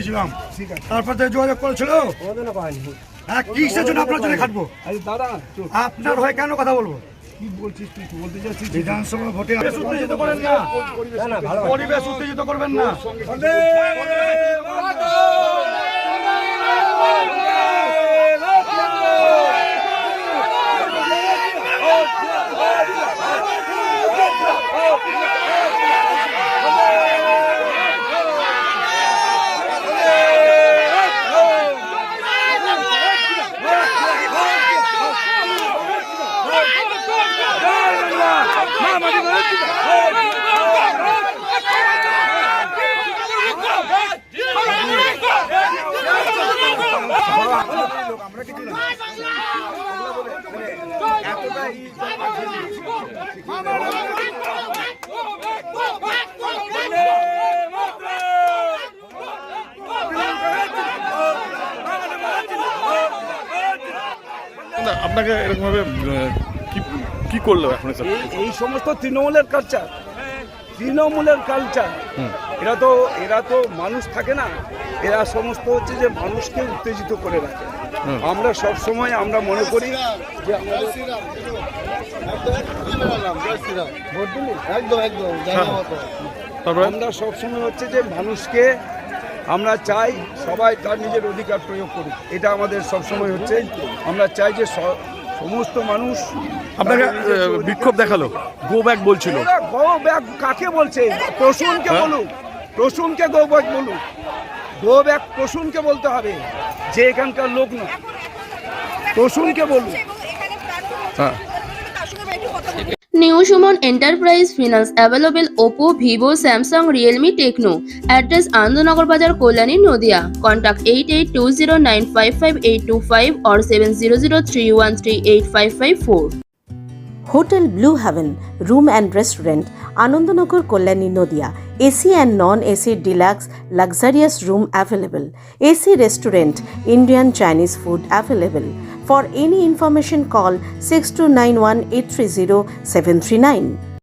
ছিলাম তারপর থেকে যোগাযোগ করেছিল কিসের জন্য আপনার জন্য খাটবো আপনার হয়ে কেন কথা বলবো কি বলছিস তুই বলতে চাচ্ছিস বিধানসভা ভোটে উত্তেজিত করেন না পরিবেশ উত্তেজিত করবেন না আপনাকে এরকম ভাবে কি করলো এখন এই সমস্ত তৃণমূলের কালচার এরা তো মানুষ থাকে না, এরা সমস্ত হচ্ছে যে মানুষকে উত্তেজিত করে রাখে। আমরা সব সময় আমরা মনে করি যে আমরা সব সময় হচ্ছে যে মানুষকে আমরা চাই সবাই তার নিজের অধিকার প্রয়োগ করুক, এটা আমাদের সব সময় হচ্ছে। আমরা চাই যে সমস্ত মানুষ আপনাকে বিক্ষোভ দেখালো, গো ব্যাক বলছিল। গো ব্যাক কাকে বলছে? প্রসূনকে বলুক, প্রসূনকে গো ব্যাক বলুক। গো ব্যাক প্রসূনকে বলতে হবে, যে এখানকার লোক না, প্রসূনকে বলুক। New Suman Enterprise Finance available Oppo, Vivo, Samsung, Realme, Tecno. Address Anandanagar Bazar, Kolani, Nodia. Contact 8820955825 or 7003138554. Hotel Blue Heaven Room and Restaurant, Anandanagar, Kolani, Nodia. AC and non-AC deluxe luxurious room available. AC restaurant, Indian Chinese food available. For any information call 6291 830 739.